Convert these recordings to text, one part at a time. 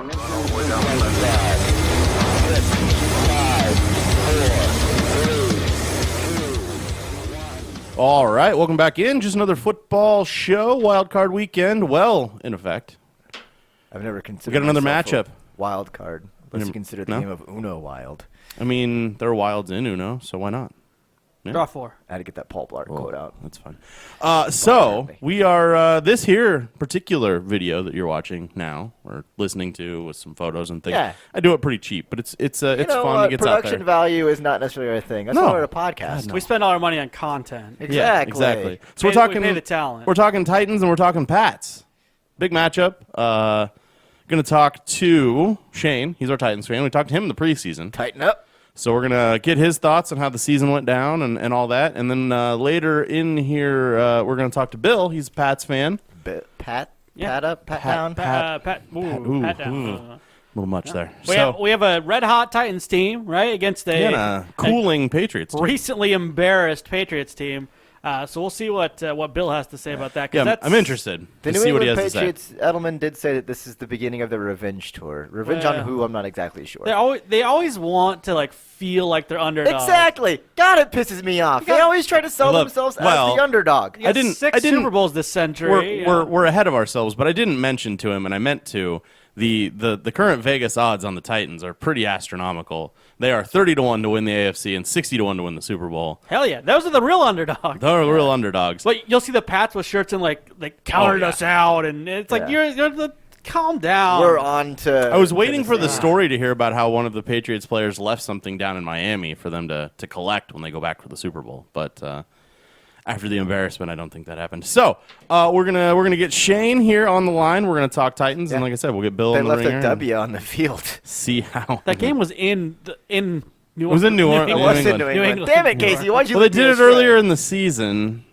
countdown. 5, 6, 5, 4, 3, 2, 1. All right, welcome back in. Just another football show, wild card weekend. Well, in effect, I've never considered. we got another myself matchup. a wild card. Unless you consider the No? game of Uno wild. I mean, there are wilds in Uno, so why not? Yeah. Draw 4. I had to get that Paul Blart quote out. That's fine. So we are this here particular video that you're watching now or listening to with some photos and things. Yeah. I do it pretty cheap, but it's fun. It gets out production there. value is not necessarily our thing. That's No. why we're a podcast. God, no. We spend all our money on content. Exactly. Yeah, exactly. So We pay the talent. We're talking Titans and we're talking Pats. Big matchup. Going to talk to Shane. He's our Titans fan. We talked to him in the preseason. Tighten up. So we're going to get his thoughts on how the season went down and all that. And then later in here, we're going to talk to Bill. He's a Pats fan. Pat Yeah. up, pat down. Pat Ooh, down. a little much there. We have a red-hot Titans team, right, against a cooling Patriots team. recently embarrassed Patriots team. So we'll see what Bill has to say about that. 'Cause Yeah, that's, I'm interested The to New see what he England has Patriots, Edelman did say that this is the beginning of the revenge tour. Revenge on Well, who? I'm not exactly sure. They always want to feel like they're underdogs. Exactly. God, it pisses me off. They always try to sell Look, themselves as well, the underdog. You got I didn't- six Super Bowls this century. We're ahead of ourselves, but I didn't mention to him, and I meant to. The current Vegas odds on the Titans are pretty astronomical. They are 30-1 to win the AFC and 60-1 to win the Super Bowl. Hell yeah, those are the real underdogs. They're the real underdogs. But you'll see the Pats with shirts and like counted us out, and it's like Yeah. you're the calm down. We're on to. I was waiting for the story to hear about how one of the Patriots players left something down in Miami for them to collect when they go back for the Super Bowl. But after the embarrassment, I don't think that happened. So we're gonna get Shane here on the line. We're gonna talk Titans, and like I said, we'll get Bill They in the left ringer. a W on the field. See how That game was in New It was in New Orleans. It New was in England. New England. Damn it, Casey. Why'd you Well, they leave me did it astray? earlier in the season.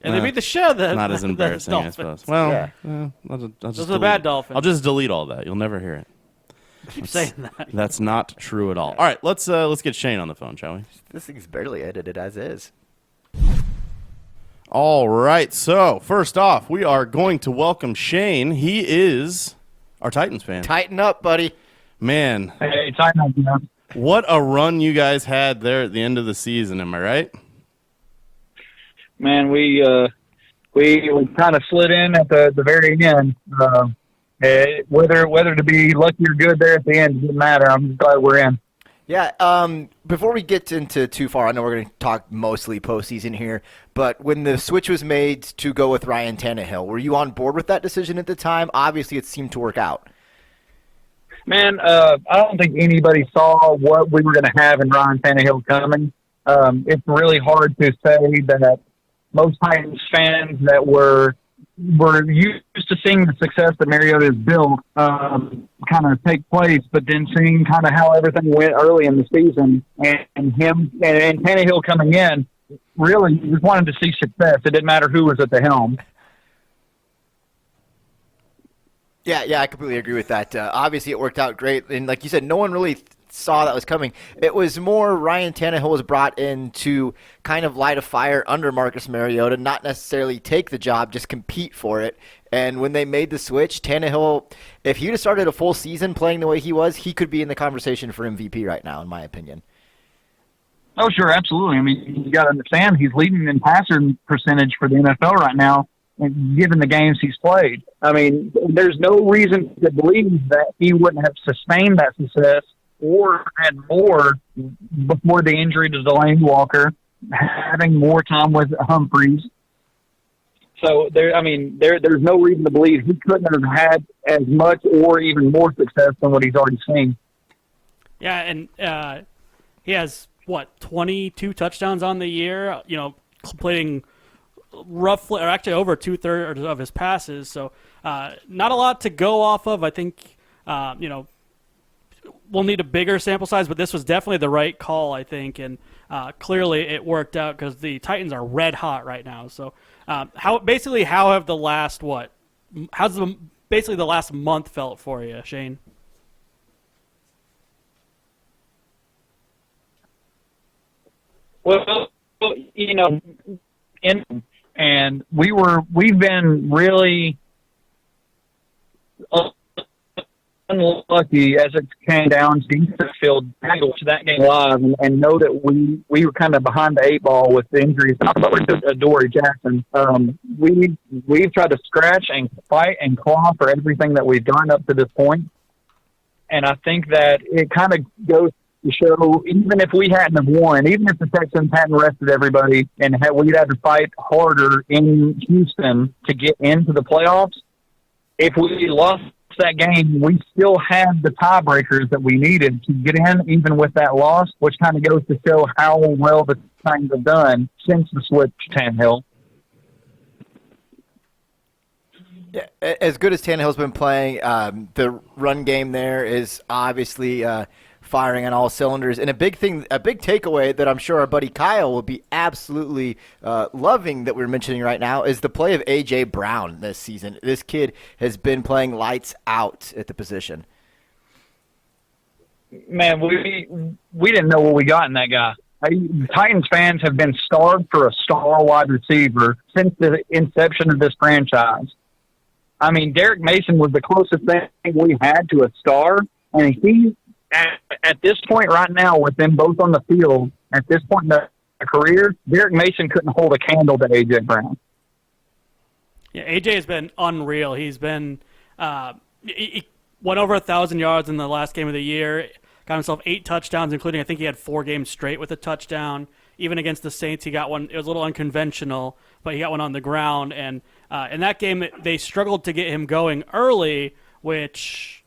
and they beat the show. Not as embarrassing, I suppose. Well, Yeah. I'll just Those are the delete bad it. Dolphins. I'll just delete all that. You'll never hear it. Keep saying that. That's not true at all. All right, let's get Shane on the phone, shall we? This thing's barely edited as is. All right. So first off, we are going to welcome Shane. He is our Titans fan. Tighten up, buddy. Man, Hey, tighten up, man. what a run you guys had there at the end of the season. Am I right? Man, we kind of slid in at the very end. Whether to be lucky or good there at the end doesn't matter. I'm just glad we're in. Yeah, before we get into too far, I know we're going to talk mostly postseason here, but when the switch was made to go with Ryan Tannehill, were you on board with that decision at the time? Obviously, it seemed to work out. Man, I don't think anybody saw what we were going to have in Ryan Tannehill coming. It's really hard to say that most Titans fans that were used to seeing the success that Mariota has built kind of take place, but then seeing kind of how everything went early in the season and him and Tannehill coming in, really you just wanted to see success. It didn't matter who was at the helm. Yeah, I completely agree with that. Obviously, it worked out great, and like you said, no one really saw that was coming. It was more Ryan Tannehill was brought in to kind of light a fire under Marcus Mariota, not necessarily take the job, just compete for it. And when they made the switch, Tannehill, if he'd have started a full season playing the way he was, he could be in the conversation for MVP right now, in my opinion. Oh, sure, absolutely. I mean, you got to understand he's leading in passing percentage for the NFL right now, given the games he's played. I mean, there's no reason to believe that he wouldn't have sustained that success or had more before the injury to Delaney Walker, having more time with Humphreys. So there's no reason to believe he couldn't have had as much or even more success than what he's already seen. Yeah, and he has 22 touchdowns on the year. Completing roughly, or actually over 2/3 of his passes. So not a lot to go off of. I think we'll need a bigger sample size, but this was definitely the right call, I think, and clearly it worked out because the Titans are red hot right now. So how have the last the last month felt for you, Shane? Well, and we've been really unlucky as it came down to the field to watch that game live and know that we were kind of behind the eight ball with the injuries. Not about Dory Jackson. We've tried to scratch and fight and claw for everything that we've done up to this point. And I think that it kind of goes to show, even if we hadn't have won, even if the Texans hadn't rested everybody and we'd had to fight harder in Houston to get into the playoffs, if we lost that game, we still had the tiebreakers that we needed to get in, even with that loss, which kind of goes to show how well the Titans have done since the switch to Tannehill. Yeah, as good as Tannehill's been playing, the run game there is obviously firing on all cylinders. And a big takeaway that I'm sure our buddy Kyle will be absolutely loving that we're mentioning right now is the play of A.J. Brown this season. This kid has been playing lights out at the position. Man, we didn't know what we got in that guy. Titans fans have been starved for a star wide receiver since the inception of this franchise. I mean, Derek Mason was the closest thing we had to a star, and he, at this point right now, with them both on the field, at this point in their career, Derek Mason couldn't hold a candle to A.J. Brown. Yeah, A.J. has been unreal. He's been he went over 1,000 yards in the last game of the year, got himself 8 touchdowns, including I think he had 4 games straight with a touchdown. Even against the Saints, he got one. It was a little unconventional, but he got one on the ground. And in that game, they struggled to get him going early, which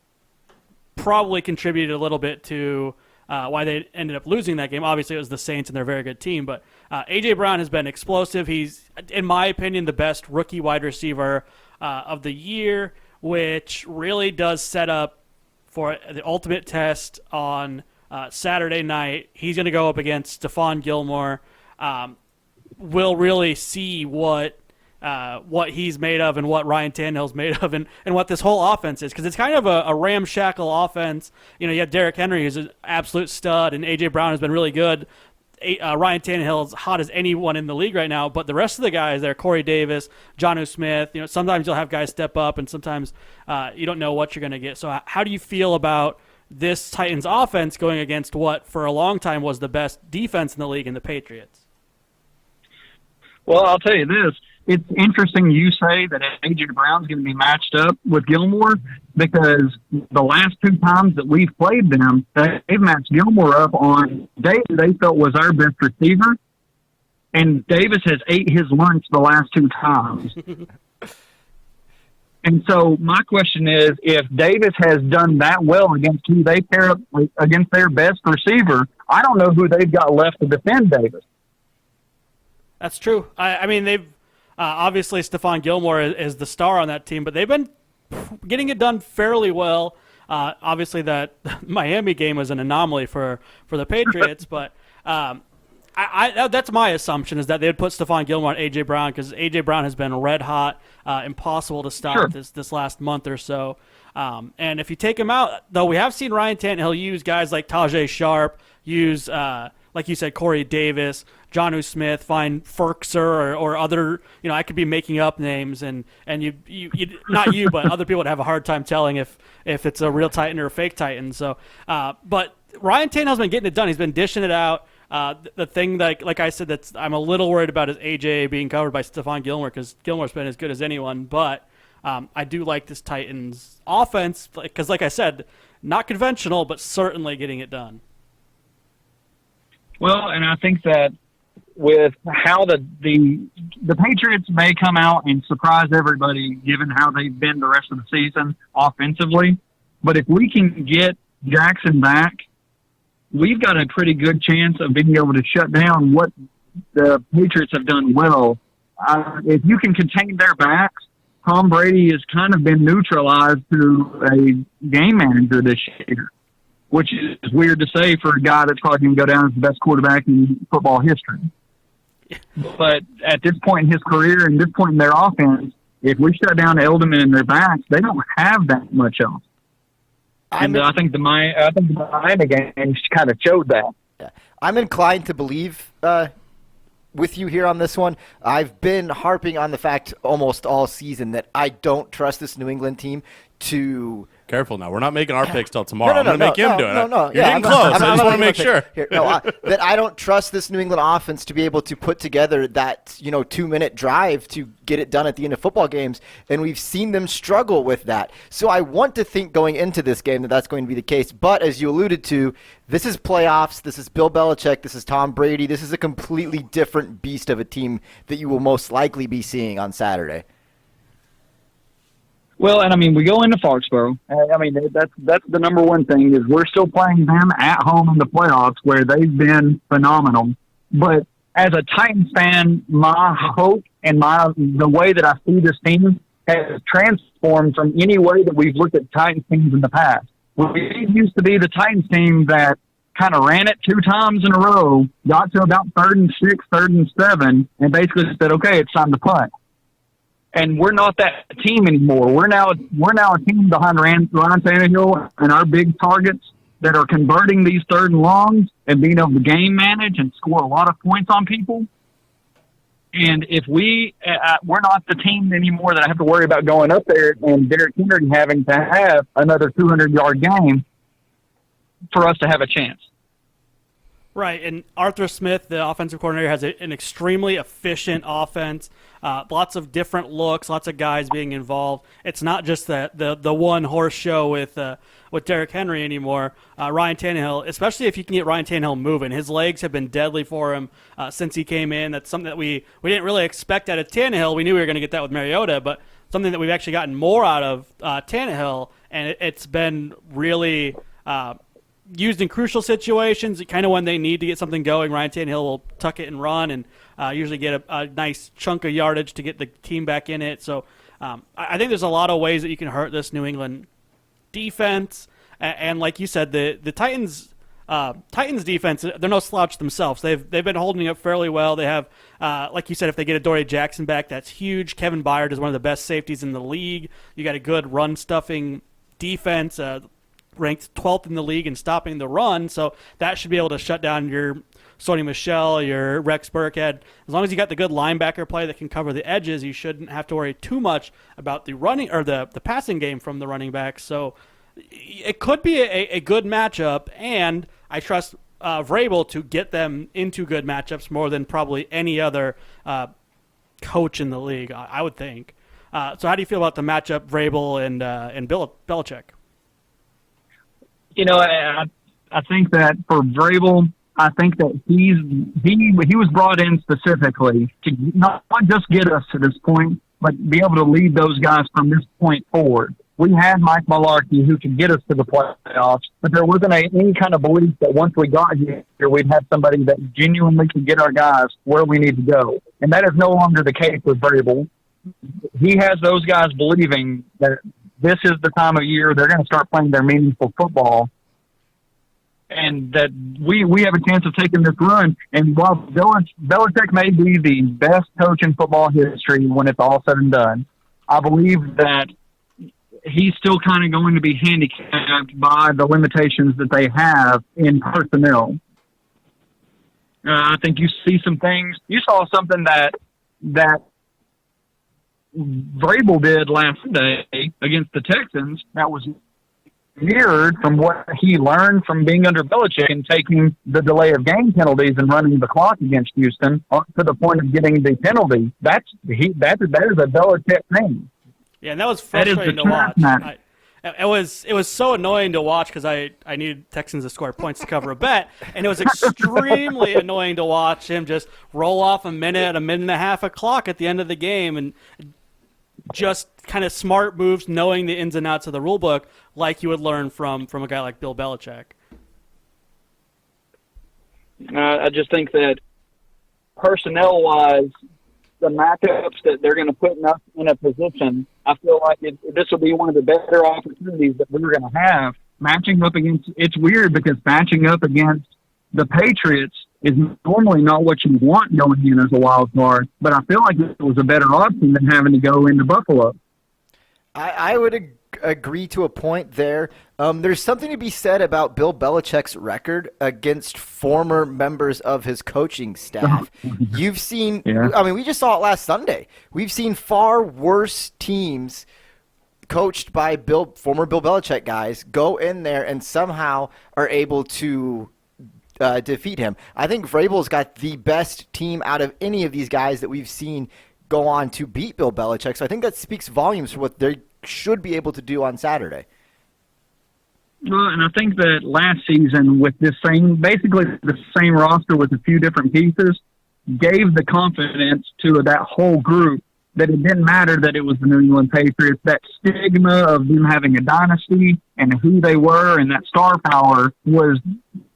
probably contributed a little bit to why they ended up losing that game. Obviously, it was the Saints, and they're a very good team. But A.J. Brown has been explosive. He's, in my opinion, the best rookie wide receiver of the year, which really does set up for the ultimate test on Saturday night. He's going to go up against Stephon Gilmore. We'll really see what he's made of and what Ryan Tannehill's made of and what this whole offense is, because it's kind of a ramshackle offense. You know, you have Derrick Henry, who's an absolute stud, and A.J. Brown has been really good. Ryan Tannehill is hot as anyone in the league right now, but the rest of the guys there, Corey Davis, Jonnu Smith, you know, sometimes you'll have guys step up, and sometimes you don't know what you're going to get. So how do you feel about this Titans offense going against what for a long time was the best defense in the league in the Patriots? Well, I'll tell you this. It's interesting you say that A.J. Brown's going to be matched up with Gilmore, because the last 2 times that we've played them, they've matched Gilmore up on Davis they felt was our best receiver, and Davis has ate his lunch the last 2 times. And so my question is, if Davis has done that well against who they pair up against their best receiver, I don't know who they've got left to defend Davis. That's true. I mean, they've obviously Stephon Gilmore is the star on that team, but they've been getting it done fairly well. Obviously, that Miami game was an anomaly for the Patriots, but that's my assumption, is that they'd put Stephon Gilmore on A.J. Brown, because A.J. Brown has been red hot, impossible to stop this last month or so. And if you take him out, though, we have seen Ryan Tannehill use guys like Tajay Sharp, use like you said, Corey Davis, Jonnu Smith, find Ferkser or other, you know, I could be making up names, and you not you, but other people would have a hard time telling if it's a real Titan or a fake Titan. So, but Ryan Tannehill's been getting it done. He's been dishing it out. The thing that, like I said, that's I'm a little worried about is AJ being covered by Stephon Gilmore, because Gilmore's been as good as anyone. But I do like this Titans offense, because, like I said, not conventional, but certainly getting it done. Well, and I think that with how the Patriots may come out and surprise everybody, given how they've been the rest of the season offensively, but if we can get Jackson back, we've got a pretty good chance of being able to shut down what the Patriots have done well. If you can contain their backs, Tom Brady has kind of been neutralized through a game manager this year, which is weird to say for a guy that's probably going to go down as the best quarterback in football history. But at this point in his career and this point in their offense, if we shut down Edelman and their backs, they don't have that much else. I think the Miami game kind of showed that. Yeah. I'm inclined to believe with you here on this one. I've been harping on the fact almost all season that I don't trust this New England team to Careful now. We're not making our picks till tomorrow. I'm No, going to make him do it. No. You're getting close. I just want to make sure. That I don't trust this New England offense to be able to put together that 2-minute drive to get it done at the end of football games, and we've seen them struggle with that. So I want to think going into this game that that's going to be the case. But as you alluded to, this is playoffs. This is Bill Belichick. This is Tom Brady. This is a completely different beast of a team that you will most likely be seeing on Saturday. Well, and I mean, we go into Foxborough. I mean, that's the number one thing is we're still playing them at home in the playoffs where they've been phenomenal. But as a Titans fan, my hope and the way that I see this team has transformed from any way that we've looked at Titans teams in the past. We used to be the Titans team that kind of ran it 2 times in a row, got to about 3rd and 6, 3rd and 7, and basically said, okay, it's time to punt. And we're not that team anymore. We're now a team behind Ryan Tannehill and our big targets that are converting these 3rd and longs and being able to game manage and score a lot of points on people. And if we're not the team anymore that I have to worry about going up there and Derrick Henry having to have another 200-yard game for us to have a chance. Right, and Arthur Smith, the offensive coordinator, has an extremely efficient offense. Lots of different looks, lots of guys being involved. It's not just the one horse show with Derrick Henry anymore. Ryan Tannehill, especially if you can get Ryan Tannehill moving, his legs have been deadly for him since he came in. That's something that we didn't really expect out of Tannehill. We knew we were going to get that with Mariota, but something that we've actually gotten more out of Tannehill, and it's been really used in crucial situations, kind of when they need to get something going. Ryan Tannehill will tuck it and run and usually get a nice chunk of yardage to get the team back in it. So I think there's a lot of ways that you can hurt this New England defense. And like you said, the Titans defense, they're no slouch themselves. They've been holding up fairly well. They have, like you said, if they get a Dory Jackson back, that's huge. Kevin Byard is one of the best safeties in the league. You got a good run-stuffing defense, ranked 12th in the league in stopping the run, so that should be able to shut down your Sony Michel, your Rex Burkhead. As long as you got the good linebacker play that can cover the edges, you shouldn't have to worry too much about the running or the passing game from the running backs. So it could be a good matchup, and I trust Vrabel to get them into good matchups more than probably any other coach in the league, I would think. So how do you feel about the matchup, Vrabel and Bill Belichick? You know, I think that for Vrabel, I think that he was brought in specifically to not just get us to this point, but be able to lead those guys from this point forward. We had Mike Mularkey who could get us to the playoffs, but there wasn't any kind of belief that once we got here, we'd have somebody that genuinely could get our guys where we need to go. And that is no longer the case with Vrabel. He has those guys believing that this is the time of year they're going to start playing their meaningful football, and that we have a chance of taking this run. And while Belichick may be the best coach in football history when it's all said and done, I believe that he's still kind of going to be handicapped by the limitations that they have in personnel. I think you see some things. You saw something that Vrabel did last Sunday against the Texans that was mirrored from what he learned from being under Belichick and taking the delay of game penalties and running the clock against Houston to the point of getting the penalty. That is a Belichick thing. Yeah, and that was frustrating to watch. It was so annoying to watch because I needed Texans to score points to cover a bet, and it was extremely annoying to watch him just roll off a minute and a half of clock at the end of the game and just kind of smart moves, knowing the ins and outs of the rule book, like you would learn from a guy like Bill Belichick. I just think that personnel-wise, the matchups that they're going to put us in a position, I feel like this will be one of the better opportunities that we're going to have. Matching up against, it's weird because matching up against the Patriots is normally not what you want going in as a wild card, but I feel like it was a better option than having to go into Buffalo. I would agree to a point there. There's something to be said about Bill Belichick's record against former members of his coaching staff. You've seen, I mean, we just saw it last Sunday. We've seen far worse teams coached by former Bill Belichick guys, go in there and somehow are able to defeat him. I think Vrabel's got the best team out of any of these guys that we've seen go on to beat Bill Belichick. So I think that speaks volumes for what they should be able to do on Saturday. Well, and I think that last season with basically the same roster with a few different pieces, gave the confidence to that whole group that it didn't matter that it was the New England Patriots. That stigma of them having a dynasty and who they were and that star power was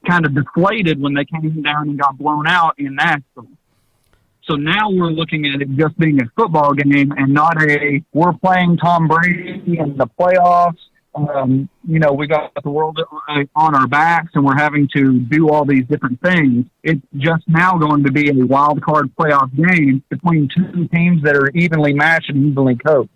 kind of deflated when they came down and got blown out in Nashville. So now we're looking at it just being a football game and not we're playing Tom Brady in the playoffs. We got the world on our backs and we're having to do all these different things. It's just now going to be a wild card playoff game between two teams that are evenly matched and evenly coached.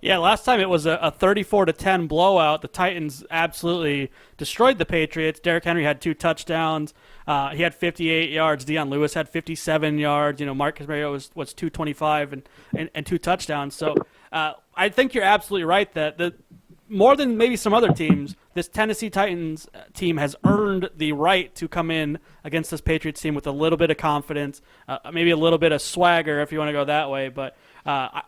Yeah, last time it was a 34-10 blowout. The Titans absolutely destroyed the Patriots. Derrick Henry had 2 touchdowns. He had 58 yards. Deion Lewis had 57 yards. Marcus Mariota was 225 and 2 touchdowns. So I think you're absolutely right that more than maybe some other teams, this Tennessee Titans team has earned the right to come in against this Patriots team with a little bit of confidence, maybe a little bit of swagger if you want to go that way. But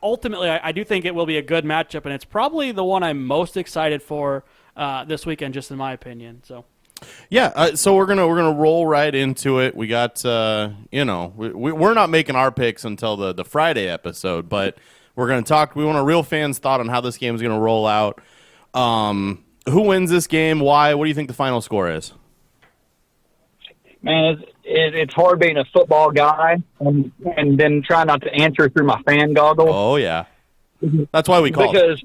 ultimately, I do think it will be a good matchup, and it's probably the one I'm most excited for this weekend, just in my opinion. So. Yeah, so we're gonna roll right into it. We got we're not making our picks until the Friday episode, but we're gonna talk. We want a real fan's thought on how this game is gonna roll out. Who wins this game? Why? What do you think the final score is? Man, it's hard being a football guy and then try not to answer through my fan goggles. Oh yeah, that's why we call. Because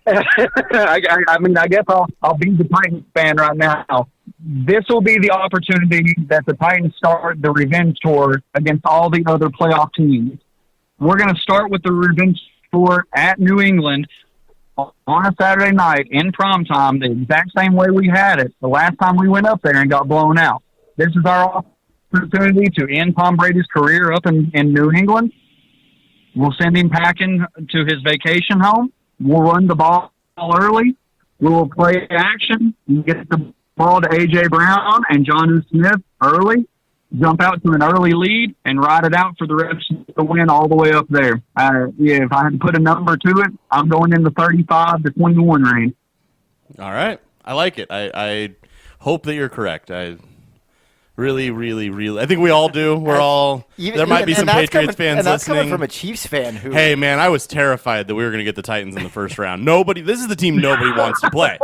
I guess I'll be the Titans fan right now. This will be the opportunity that the Titans start the revenge tour against all the other playoff teams. We're going to start with the revenge tour at New England on a Saturday night in prime time, the exact same way we had it the last time we went up there and got blown out. This is our opportunity to end Tom Brady's career up in New England. We'll send him packing to his vacation home. We'll run the ball early. We'll play action and get the ball to A.J. Brown and Jonnu Smith early, jump out to an early lead, and ride it out for the rest of the win all the way up there. If I had to put a number to it, I'm going in the 35 to 21 range. All right. I like it. I hope that you're correct. I really, really, really. I think we all do. There might be some Patriots fans and that's listening. Coming from a Chiefs fan who. Hey, man, I was terrified that we were going to get the Titans in the first round. This is the team nobody wants to play.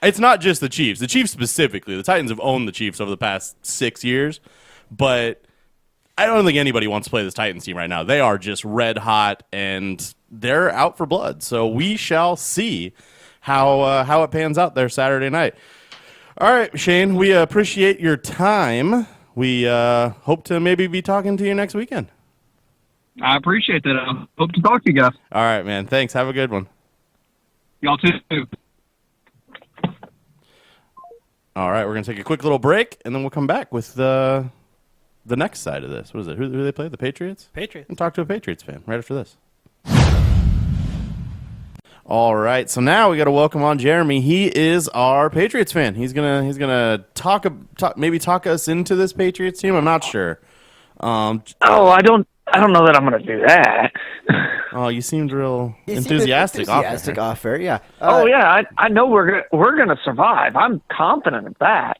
It's not just the Chiefs. The Chiefs specifically. The Titans have owned the Chiefs over the past 6 years, but I don't think anybody wants to play this Titans team right now. They are just red hot, and they're out for blood. So we shall see how it pans out there Saturday night. All right, Shane, we appreciate your time. We hope to maybe be talking to you next weekend. I appreciate that. I hope to talk to you guys. All right, man. Thanks. Have a good one. Y'all too. All right, we're going to take a quick little break, and then we'll come back with the next side of this. What is it? Who do they play? The Patriots? Patriots. And talk to a Patriots fan right after this. All right, so now we got to welcome on Jeromy. He is our Patriots fan. He's gonna talk us into this Patriots team. I'm not sure. I don't know that I'm gonna do that. Oh, you seemed real enthusiastic off air, yeah. I know we're gonna survive. I'm confident of that.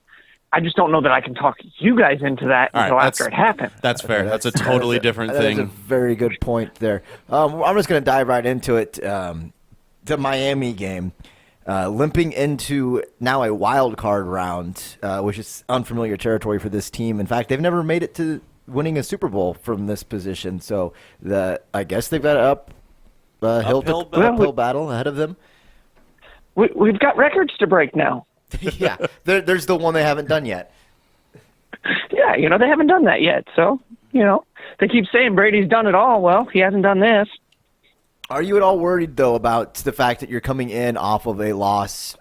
I just don't know that I can talk you guys into that until after it happens. That's fair. That's a totally different thing. That's a very good point there. I'm just gonna dive right into it. The Miami game, limping into now a wild card round, which is unfamiliar territory for this team. In fact, they've never made it to winning a Super Bowl from this position. So I guess they've got an uphill battle ahead of them. We've got records to break now. Yeah, there's the one they haven't done yet. Yeah, they haven't done that yet. So, they keep saying Brady's done it all. Well, he hasn't done this. Are you at all worried, though, about the fact that you're coming in off of a loss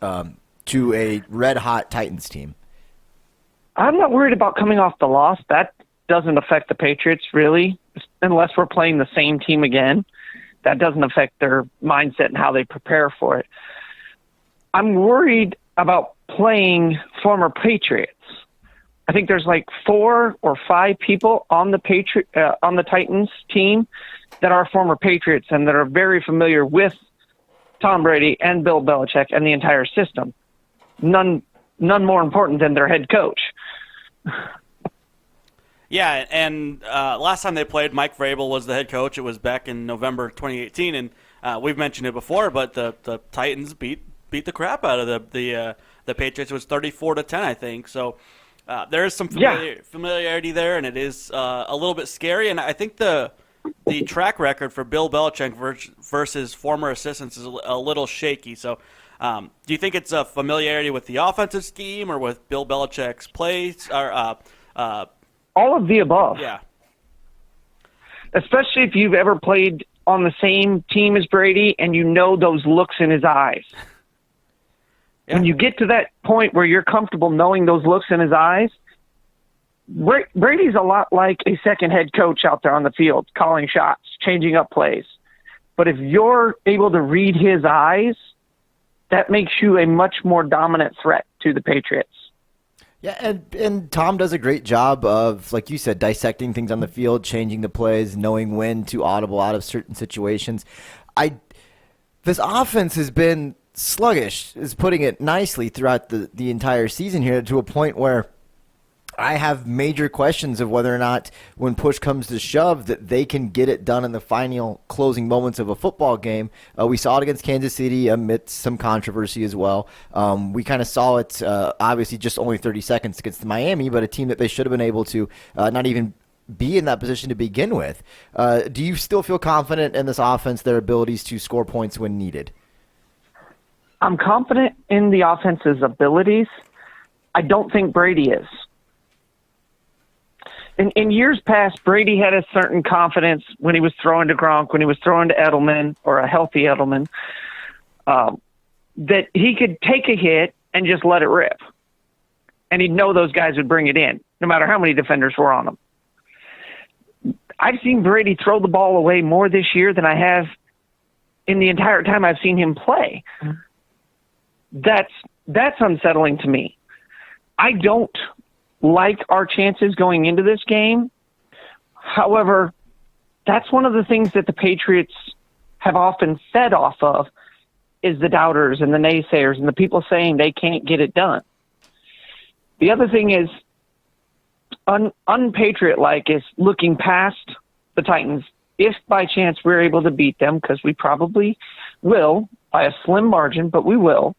to a red-hot Titans team? I'm not worried about coming off the loss. That doesn't affect the Patriots, really, unless we're playing the same team again. that doesn't affect their mindset and how they prepare for it. I'm worried about playing former Patriots. I think there's like 4 or 5 people on the Titans team that are former Patriots and that are very familiar with Tom Brady and Bill Belichick and the entire system. None more important than their head coach. Yeah, and last time they played, Mike Vrabel was the head coach. It was back in November 2018, and we've mentioned it before, but the Titans beat the crap out of the Patriots. It was 34-10, I think. So there is some familiarity there, and it is a little bit scary. And I think the track record for Bill Belichick versus former assistants is a little shaky. So do you think it's a familiarity with the offensive scheme or with Bill Belichick's plays? Or all of the above. Yeah. Especially if you've ever played on the same team as Brady and you know those looks in his eyes. Yeah. When you get to that point where you're comfortable knowing those looks in his eyes, Brady's a lot like a second head coach out there on the field, calling shots, changing up plays. But if you're able to read his eyes, that makes you a much more dominant threat to the Patriots. Yeah, and Tom does a great job of, like you said, dissecting things on the field, changing the plays, knowing when to audible out of certain situations. This offense has been sluggish, is putting it nicely throughout the entire season here, to a point where I have major questions of whether or not, when push comes to shove, that they can get it done in the final closing moments of a football game. We saw it against Kansas City amidst some controversy as well. We kind of saw it, obviously, just only 30 seconds against Miami, but a team that they should have been able to not even be in that position to begin with. Do you still feel confident in this offense, their abilities to score points when needed? I'm confident in the offense's abilities. I don't think Brady is. In years past, Brady had a certain confidence when he was throwing to Gronk, when he was throwing to Edelman, or a healthy Edelman, that he could take a hit and just let it rip. And he'd know those guys would bring it in, no matter how many defenders were on him. I've seen Brady throw the ball away more this year than I have in the entire time I've seen him play. That's unsettling to me. I don't like our chances going into this game. However, that's one of the things that the Patriots have often fed off of, is the doubters and the naysayers and the people saying they can't get it done. The other thing is unpatriot-like is looking past the Titans. If by chance we're able to beat them, because we probably will by a slim margin, but we will.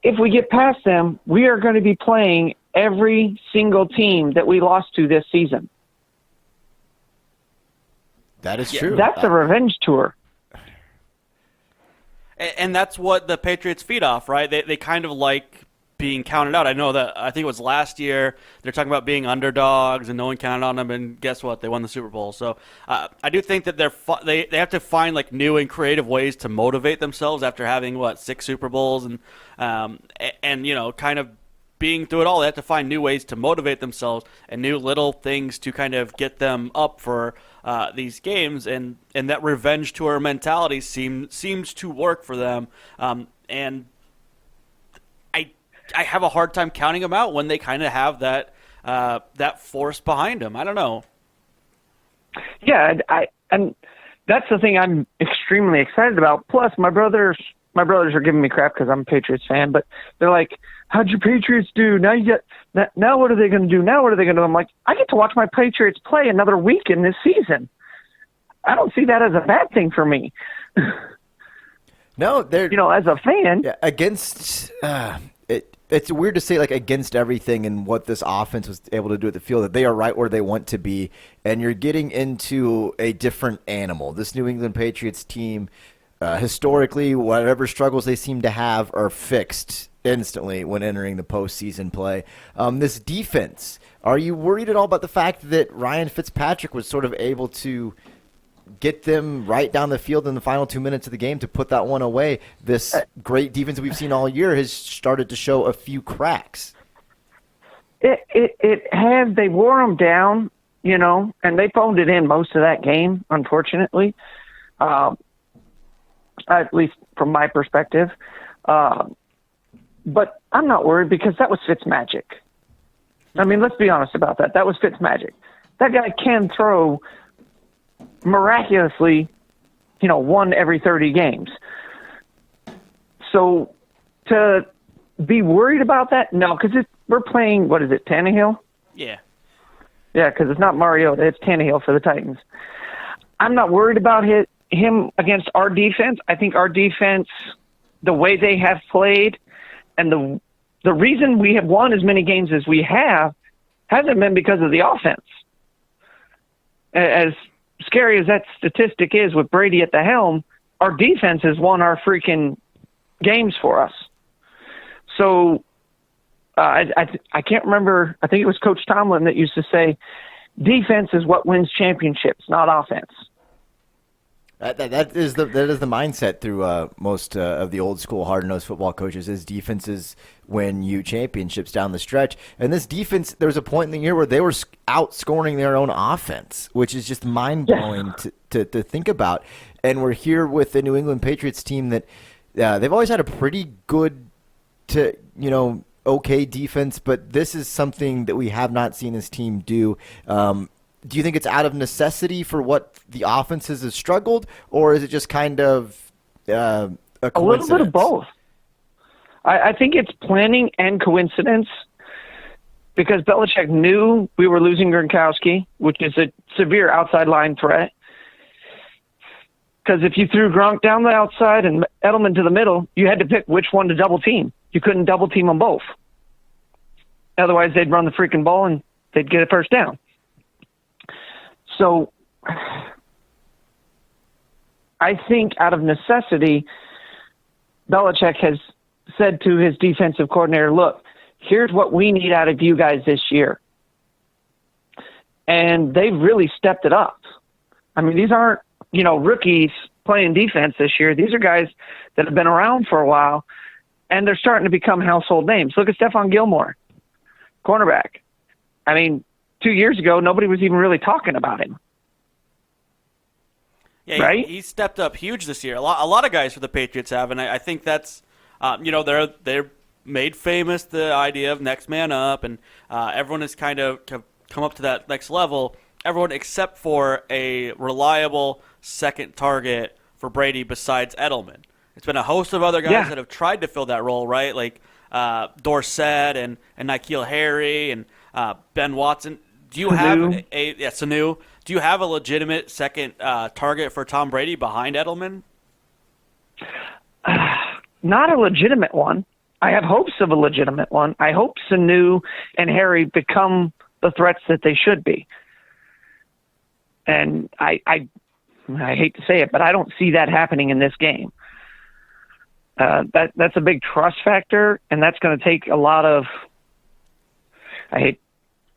If we get past them, we are going to be playing every single team that we lost to this season. That is true. That's a revenge tour. And that's what the Patriots feed off, right? They kind of like being counted out. I know that, I think it was last year, they're talking about being underdogs and no one counted on them, and guess what? They won the Super Bowl. So I do think that they have to find like new and creative ways to motivate themselves after having, 6 Super Bowls and kind of being through it all. They have to find new ways to motivate themselves and new little things to kind of get them up for these games, and that revenge tour mentality seems to work for them. And I have a hard time counting them out when they kind of have that force behind them. I don't know. Yeah, and that's the thing I'm extremely excited about. Plus, my brothers are giving me crap because I'm a Patriots fan, but they're like, "How'd your Patriots do? Now now what are they going to do? Now what are they going to do?" I'm like, I get to watch my Patriots play another week in this season. I don't see that as a bad thing for me. No, they're as a fan. Yeah, against it's weird to say, like, against everything and what this offense was able to do at the field, that they are right where they want to be, and you're getting into a different animal. This New England Patriots team, historically, whatever struggles they seem to have are fixed instantly when entering the postseason play. This defense, are you worried at all about the fact that Ryan Fitzpatrick was sort of able to get them right down the field in the final 2 minutes of the game to put that one away? This great defense that we've seen all year has started to show a few cracks. It has. They wore them down, and they phoned it in most of that game, unfortunately. at least from my perspective. But I'm not worried because that was Fitzmagic. I mean, let's be honest about that. That was Fitzmagic. That guy can throw miraculously, one every 30 games. So to be worried about that? No, because we're playing, what is it, Tannehill? Yeah. Yeah, because it's not Mariota, it's Tannehill for the Titans. I'm not worried about him against our defense. I think our defense, the way they have played, and the reason we have won as many games as we have hasn't been because of the offense. As scary as that statistic is with Brady at the helm, our defense has won our freaking games for us. So I can't remember. I think it was Coach Tomlin that used to say, defense is what wins championships, not offense. That is the mindset through most of the old school hard-nosed football coaches is defenses win you championships down the stretch. And this defense, there was a point in the year where they were outscoring their own offense, which is just mind-blowing to think about. And we're here with the New England Patriots team that they've always had a pretty good to, okay defense, but this is something that we have not seen this team do. Do you think it's out of necessity for what the offenses have struggled, or is it just kind of a coincidence? A little bit of both. I think it's planning and coincidence because Belichick knew we were losing Gronkowski, which is a severe outside line threat. Because if you threw Gronk down the outside and Edelman to the middle, you had to pick which one to double team. You couldn't double team them both. Otherwise, they'd run the freaking ball and they'd get a first down. So I think out of necessity, Belichick has said to his defensive coordinator, look, here's what we need out of you guys this year. And they've really stepped it up. I mean, these aren't, rookies playing defense this year. These are guys that have been around for a while, and they're starting to become household names. Look at Stephon Gilmore, cornerback. I mean, 2 years ago, nobody was even really talking about him. Yeah, right? He stepped up huge this year. A lot of guys for the Patriots have, and I think that's, they're made famous the idea of next man up, and everyone has kind of come up to that next level. Everyone except for a reliable second target for Brady besides Edelman. It's been a host of other guys that have tried to fill that role, right? Like Dorsett and N'Keal Harry and Ben Watson. Do you have Sanu? Do you have a legitimate second target for Tom Brady behind Edelman? Not a legitimate one. I have hopes of a legitimate one. I hope Sanu and Harry become the threats that they should be. And I hate to say it, but I don't see that happening in this game. That's a big trust factor, and that's going to take a lot of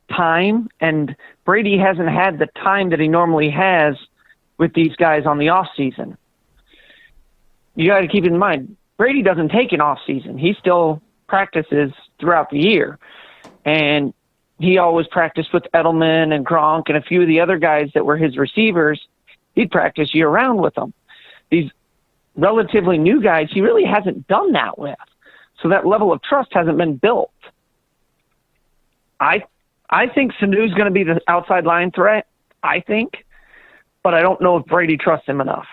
time. And Brady hasn't had the time that he normally has with these guys on the off season. You got to keep in mind, Brady doesn't take an off season. He still practices throughout the year, and he always practiced with Edelman and Gronk and a few of the other guys that were his receivers. He'd practice year-round with them. These relatively new guys, he really hasn't done that with. So that level of trust hasn't been built. I think Sanu's going to be the outside line threat, but I don't know if Brady trusts him enough.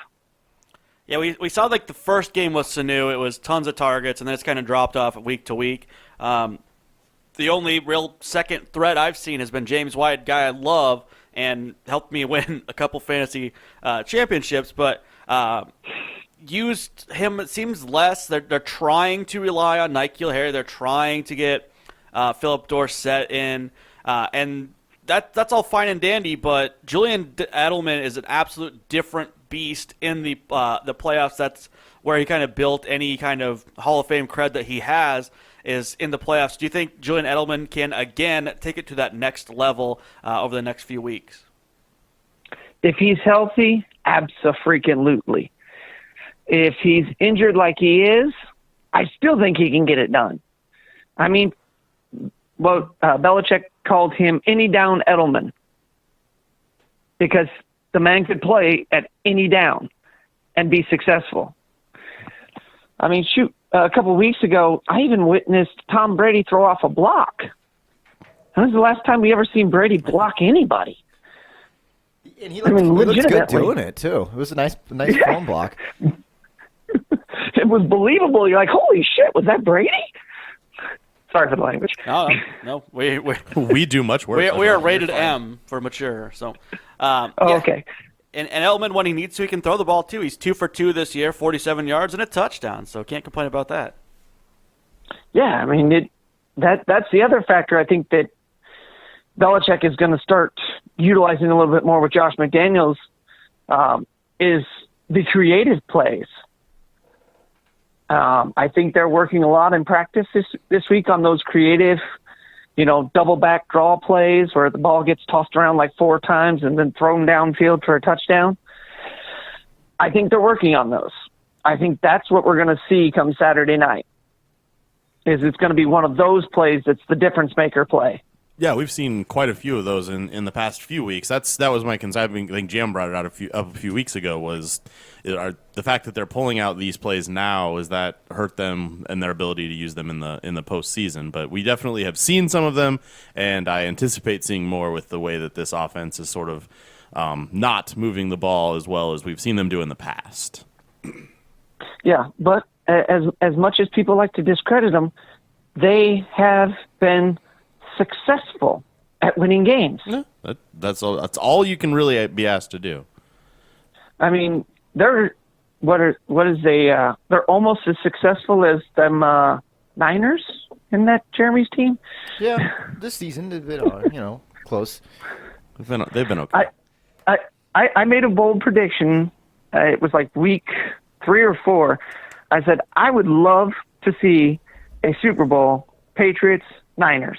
Yeah, we saw like the first game with Sanu, it was tons of targets, and then it's kind of dropped off week to week. The only real second threat I've seen has been James White, guy I love, and helped me win a couple fantasy championships, but used him, it seems, less. They're trying to rely on N'Keal Harry. They're trying to get Philip Dorsett in, and that's all fine and dandy, but Julian Edelman is an absolute different beast in the playoffs. That's where he kind of built any kind of Hall of Fame cred that he has, is in the playoffs. Do you think Julian Edelman can, again, take it to that next level over the next few weeks? If he's healthy, abso-freaking-lutely. If he's injured like he is, I still think he can get it done. I mean, Belichick called him any down Edelman because the man could play at any down. and be successful. I mean, shoot, a couple of weeks ago, I even witnessed Tom Brady throw off a block. When was the last time we ever seen Brady block anybody? And he I mean, looks good legitimately. doing it, too. It was a nice phone block. It was believable. You're like, holy shit, was that Brady? Sorry for the language. No. We We do much worse. we are rated M for mature. So, Okay. And Edelman, when he needs to, he can throw the ball too. He's 2 for 2 this year, 47 yards and a touchdown. So can't complain about that. Yeah, I mean, that's the other factor I think that Belichick is going to start utilizing a little bit more with Josh McDaniels is the creative plays. I think they're working a lot in practice this week on those creative, double back draw plays where the ball gets tossed around like 4 times and then thrown downfield for a touchdown. I think they're working on those. I think that's what we're going to see come Saturday night. It's going to be one of those plays that's the difference maker play. Yeah, we've seen quite a few of those in the past few weeks. That was my concern. I think Jam brought it out a few weeks ago. Was the fact that they're pulling out these plays now, is that hurt them and their ability to use them in the postseason? But we definitely have seen some of them, and I anticipate seeing more with the way that this offense is sort of not moving the ball as well as we've seen them do in the past. Yeah, but as much as people like to discredit them, they have been successful at winning games. Yeah, that's all you can really be asked to do. I mean, they're almost as successful as them Niners in that Jeremy's team. Yeah, this season they've been, close. They've been okay. I made a bold prediction. It was like week 3 or 4. I said I would love to see a Super Bowl Patriots Niners.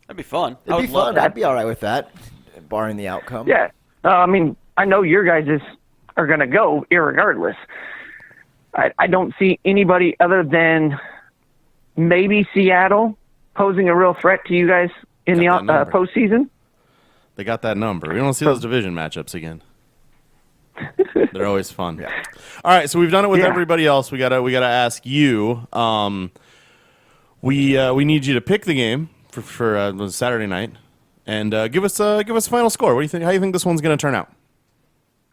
That'd be fun. It'd be fun. I'd be all right with that, barring the outcome. Yeah. I mean, I know your guys are going to go irregardless. I don't see anybody other than maybe Seattle posing a real threat to you guys in the postseason. They got that number. We don't see those division matchups again. They're always fun. Yeah. All right, so we've done it with everybody else. We gotta ask you. We need you to pick the game for Saturday night, and give us a final score. What do you think? How do you think this one's going to turn out?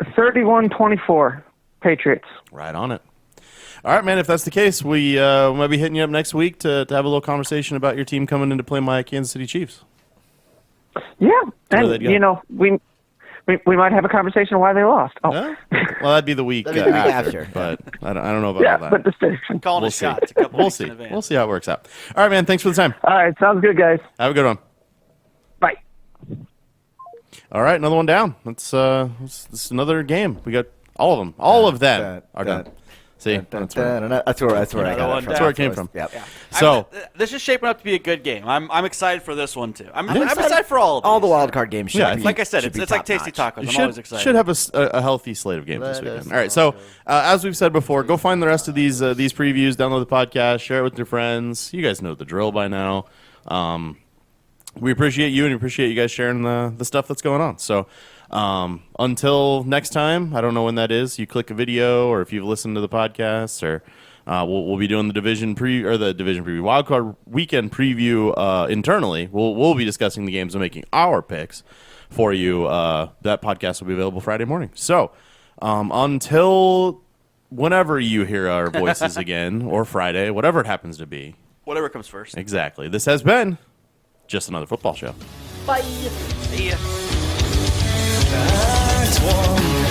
31-24, Patriots. Right on it. All right, man. If that's the case, we might be hitting you up next week to have a little conversation about your team coming in to play my Kansas City Chiefs. Yeah, and we might have a conversation on why they lost. Oh, well, that'd be the week, after. But I don't know about all that. But the station. Calling We'll a see. shot. It's a couple We'll weeks see. in advance. We'll see how it works out. All right, man. Thanks for the time. All right, sounds good, guys. Have a good one. Bye. All right, another one down. That's another game. We got all of them. All of them are done. See, that's where I got it from. That's where it came from. Yep. So this is shaping up to be a good game. I'm excited for this one too. I'm excited for all of these. All the wild card games should be, like I said, should be it's like tasty top-notch. tacos. I'm always excited. should have a healthy slate of games this weekend. All right, so as we've said before, go find the rest of these previews, download the podcast, share it with your friends. You guys know the drill by now. We appreciate you and appreciate you guys sharing the stuff that's going on. So until next time, I don't know when that is. You click a video, or if you've listened to the podcast, or we'll be doing the division preview, wildcard weekend preview internally. We'll be discussing the games and making our picks for you. That podcast will be available Friday morning. So until whenever you hear our voices again, or Friday, whatever it happens to be. Whatever comes first. Exactly. This has been Just Another Football Show. Bye. See ya. That's one.